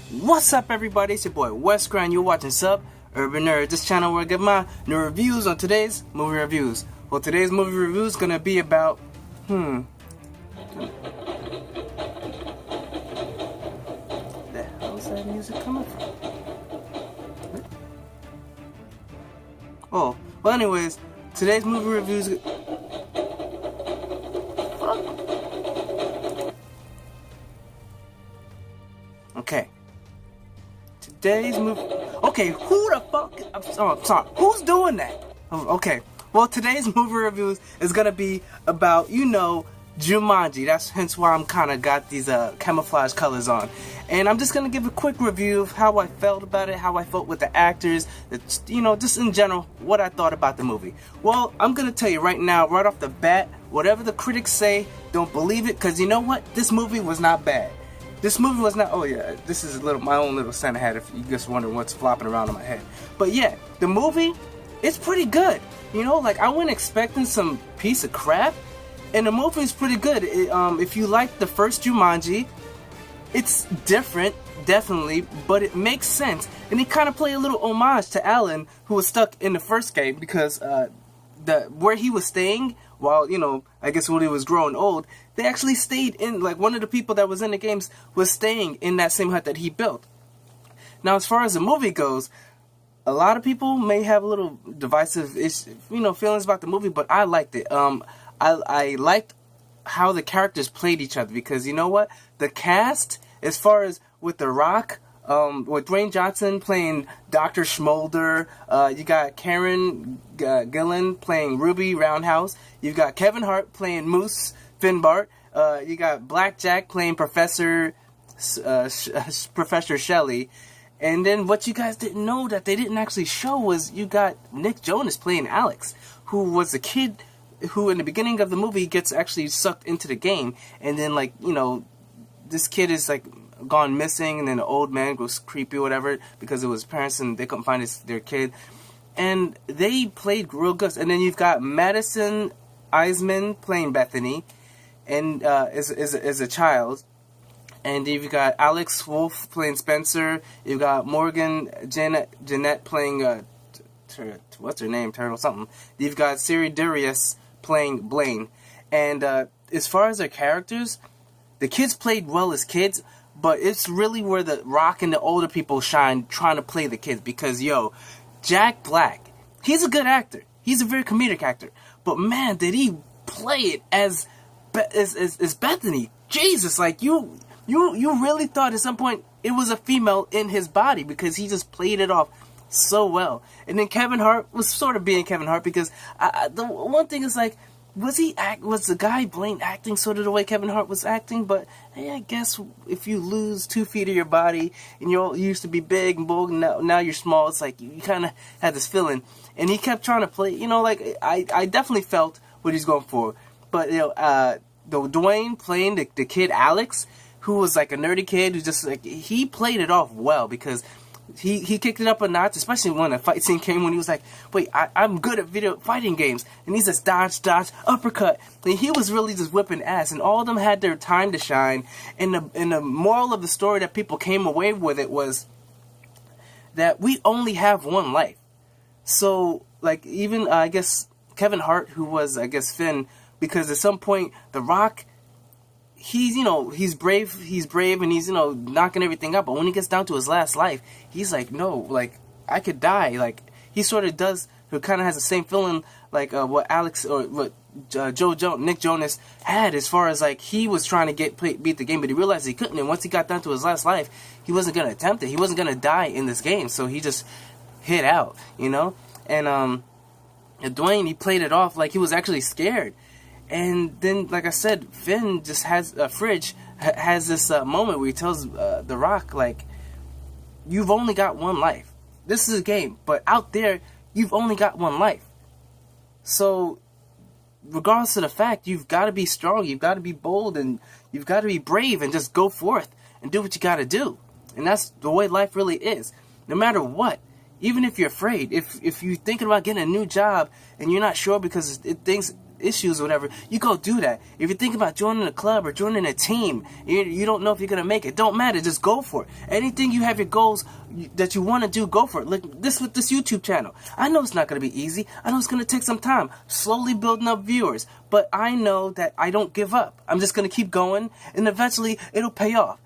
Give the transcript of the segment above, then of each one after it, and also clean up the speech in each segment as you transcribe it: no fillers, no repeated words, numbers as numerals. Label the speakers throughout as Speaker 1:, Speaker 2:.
Speaker 1: What's up, everybody? It's your boy Wes Grind. You're watching Sub Urban Nerd, this channel where I give my new reviews on today's movie reviews. Well, today's movie review is gonna be about the hell's that music coming from? Oh, well, anyways, today's movie reviews. Okay. Today's movie. Okay, who the fuck? I'm sorry. Who's doing that? Okay. Well, today's movie reviews is gonna be about, Jumanji. That's hence why I'm kind of got these camouflage colors on, and I'm just gonna give a quick review of how I felt about it, how I felt with the actors, just in general what I thought about the movie. Well, I'm gonna tell you right now, right off the bat, whatever the critics say, don't believe it, because you know what? This movie was not bad. This movie was not. Oh yeah, this is my own little Santa hat. If you just wondering what's flopping around in my head, but yeah, the movie, it's pretty good. I went expecting some piece of crap, and the movie is pretty good. If you like the first Jumanji, it's different, definitely, but it makes sense, and they kind of play a little homage to Alan, who was stuck in the first game because where he was staying while, I guess when he was growing old, they actually stayed in, one of the people that was in the games was staying in that same hut that he built. Now, as far as the movie goes, a lot of people may have a little divisive, feelings about the movie, but I liked it. I liked how the characters played each other, because you know what? The cast, as far as with The Rock, with Dwayne Johnson playing Dr. Schmolder, you got Karen Gillan playing Ruby Roundhouse, you've got Kevin Hart playing Moose Finbart, you got Blackjack playing Professor Shelley, and then what you guys didn't know that they didn't actually show was you got Nick Jonas playing Alex, who was a kid who in the beginning of the movie gets actually sucked into the game, and then this kid is gone missing, and then the old man goes creepy or whatever because it was parents and they couldn't find their kid, and they played real good. And then you've got Madison Eisman playing Bethany, and as a child, and you've got Alex Wolff playing Spencer. You've got Morgan Jeanette playing what's her name? Turtle something. You've got Siri Darius playing Blaine, and as far as their characters, the kids played well as kids. But it's really where The Rock and the older people shine trying to play the kids. Because, Jack Black, he's a good actor. He's a very comedic actor. But, man, did he play it as Bethany. Jesus, you really thought at some point it was a female in his body, because he just played it off so well. And then Kevin Hart was sort of being Kevin Hart, because the one thing is, was the guy Blaine acting sort of the way Kevin Hart was acting? But hey, I guess if you lose 2 feet of your body and you used to be big and bold, and now you're small, it's you kind of had this feeling. And he kept trying to play, I definitely felt what he's going for. But the Dwayne playing the kid Alex, who was a nerdy kid who just he played it off well, because He kicked it up a notch, especially when the fight scene came, when he was like, wait, I'm good at video fighting games. And he says, dodge, uppercut. And he was really just whipping ass. And all of them had their time to shine. And the moral of the story that people came away with it was that we only have one life. So, even, I guess, Kevin Hart, who was, I guess, Finn, because at some point, The Rock, he's brave, and he's, knocking everything up, but when he gets down to his last life, he's no, I could die. He sort of kind of has the same feeling, what Alex, or what Nick Jonas had, as far as, he was trying to beat the game, but he realized he couldn't, and once he got down to his last life, he wasn't going to attempt it, he wasn't going to die in this game, so he just hit out, and Dwayne, he played it off like he was actually scared. And then, like I said, Finn just has this moment where he tells The Rock, you've only got one life. This is a game, but out there, you've only got one life. So, regardless of the fact, you've got to be strong, you've got to be bold, and you've got to be brave, and just go forth and do what you got to do. And that's the way life really is. No matter what, even if you're afraid, if you're thinking about getting a new job and you're not sure because issues or whatever, you go do that. If you're thinking about joining a club or joining a team, you don't know if you're going to make it, don't matter, just go for it. Anything you have your goals that you want to do, go for it. Like this with this YouTube channel. I know it's not going to be easy. I know it's going to take some time, slowly building up viewers. But I know that I don't give up. I'm just going to keep going, and eventually it'll pay off.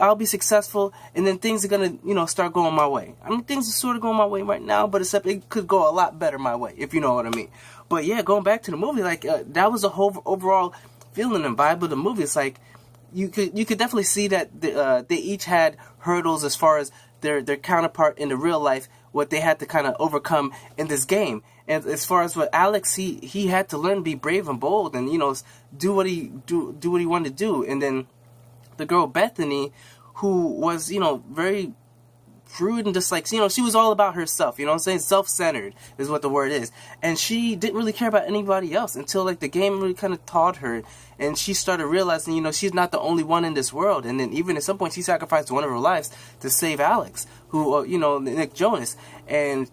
Speaker 1: I'll be successful, and then things are gonna, start going my way. I mean, things are sort of going my way right now, but except it could go a lot better my way, if you know what I mean. But yeah, going back to the movie, like that was the whole overall feeling and vibe of the movie. It's like you could definitely see that they each had hurdles as far as their counterpart in the real life, what they had to kind of overcome in this game. And as far as what Alex, he had to learn to be brave and bold, and do what he wanted to do, and then the girl Bethany, who was, very prude and just like, she was all about herself, you know what I'm saying? Self-centered is what the word is. And she didn't really care about anybody else until, like, the game really kind of taught her. And she started realizing, she's not the only one in this world. And then even at some point, she sacrificed one of her lives to save Alex, who, Nick Jonas. And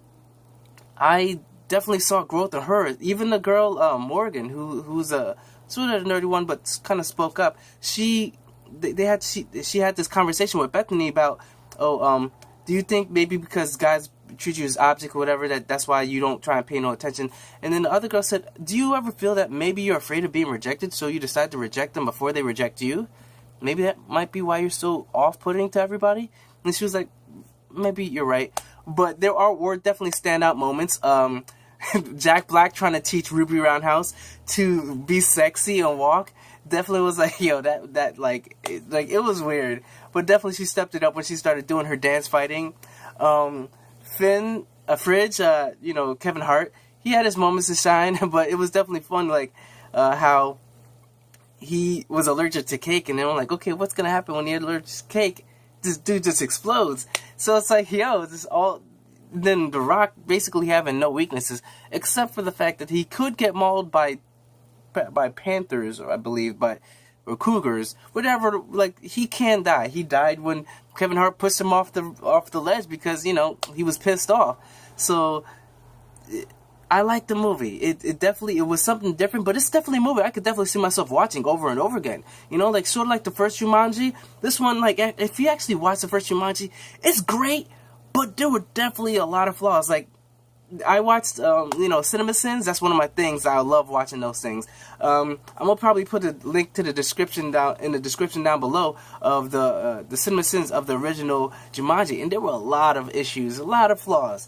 Speaker 1: I definitely saw growth in her. Even the girl, Morgan, who's a sort of a nerdy one, but kind of spoke up. She had this conversation with Bethany about, do you think maybe because guys treat you as object or whatever, that's why you don't try and pay no attention? And then the other girl said, do you ever feel that maybe you're afraid of being rejected, so you decide to reject them before they reject you? Maybe that might be why you're so off-putting to everybody? And she was like, maybe you're right. But there were definitely standout moments. Jack Black trying to teach Ruby Roundhouse to be sexy and walk definitely was like, yo, that like it was weird, but definitely she stepped it up when she started doing her dance fighting. Fridge, Kevin Hart, he had his moments to shine, but it was definitely fun, like how he was allergic to cake, and then I'm like, okay, what's gonna happen when you're allergic to cake? This dude just explodes. So it's like, yo, this all. Then The Rock basically having no weaknesses, except for the fact that he could get mauled by panthers, or I believe or cougars, whatever. Like, he can die. He died when Kevin Hart pushed him off the ledge because he was pissed off. So I like the movie. It was something different, but it's definitely a movie I could definitely see myself watching over and over again. Like sort of like the first Jumanji. This one, like, if you actually watch the first Jumanji, it's great, but there were definitely a lot of flaws. Like, I watched, Cinemasins. That's one of my things. I love watching those things. I'm gonna probably put a link to the description down below of the Cinemasins of the original Jumanji, and there were a lot of issues, a lot of flaws,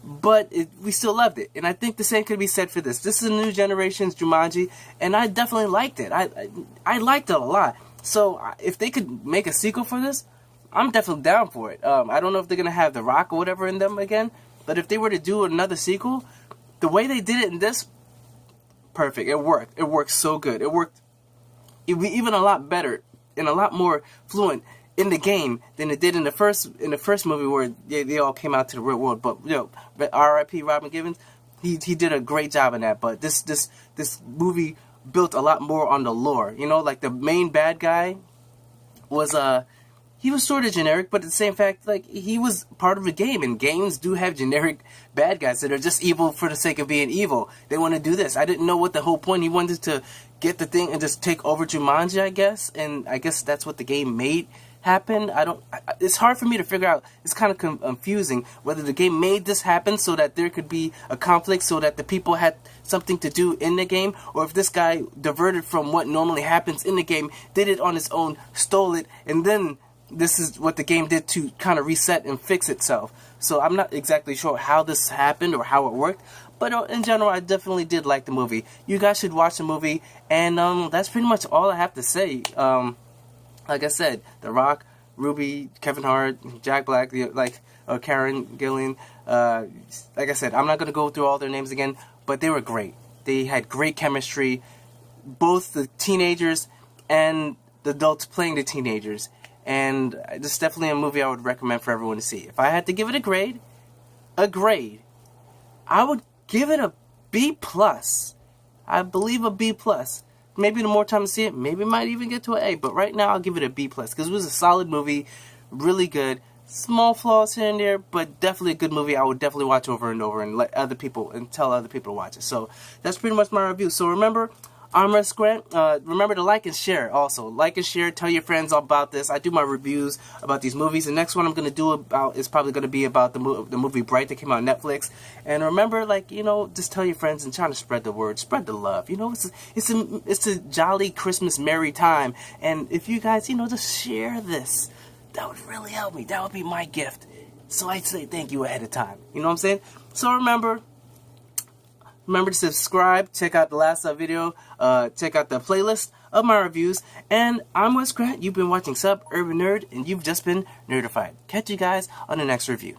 Speaker 1: but we still loved it. And I think the same could be said for this. This is a new generation's Jumanji, and I definitely liked it. I liked it a lot. So if they could make a sequel for this, I'm definitely down for it. I don't know if they're gonna have The Rock or whatever in them again. But if they were to do another sequel, the way they did it in this, perfect. It worked. It worked so good. It worked even a lot better and a lot more fluent in the game than it did in the first movie where they all came out to the real world. But R.I.P. Robin Givens, he did a great job in that. But this movie built a lot more on the lore. Like the main bad guy was he was sort of generic, but at the same fact, like, he was part of the game, and games do have generic bad guys that are just evil for the sake of being evil. They want to do this. I didn't know what the whole point. He wanted to get the thing and just take over Jumanji, I guess, and I guess that's what the game made happen. It's hard for me to figure out. It's kind of confusing whether the game made this happen so that there could be a conflict, so that the people had something to do in the game, or if this guy diverted from what normally happens in the game, did it on his own, stole it, and then this is what the game did to kind of reset and fix itself. So I'm not exactly sure how this happened or how it worked, but in general, I definitely did like the movie. You guys should watch the movie, and that's pretty much all I have to say. Like I said, The Rock, Ruby, Kevin Hart, Jack Black, Karen Gillan. Like I said, I'm not going to go through all their names again, but they were great. They had great chemistry, both the teenagers and the adults playing the teenagers. And this is definitely a movie I would recommend for everyone to see. If I had to give it a grade, I would give it a B+. I believe a B+. Maybe the more time to see it, maybe it might even get to an A. But right now, I'll give it a B+. Because it was a solid movie, really good, Small flaws here and there, but definitely a good movie. I would definitely watch over and over and let other people and tell other people to watch it. So that's pretty much my review. So remember, Armorous Grant, remember to like and share also. Like and share, tell your friends about this. I do my reviews about these movies. The next one I'm going to do about is probably going to be about the movie Bright that came out on Netflix. And remember, like, you know, just tell your friends and try to spread the word, spread the love. You know, it's a jolly Christmas merry time. And if you guys, you know, just share this, that would really help me. That would be my gift. So I'd say thank you ahead of time. You know what I'm saying? So remember to subscribe, check out the last video, check out the playlist of my reviews, and I'm Wes Grant. You've been watching Sub Urban Nerd, and you've just been nerdified. Catch you guys on the next review.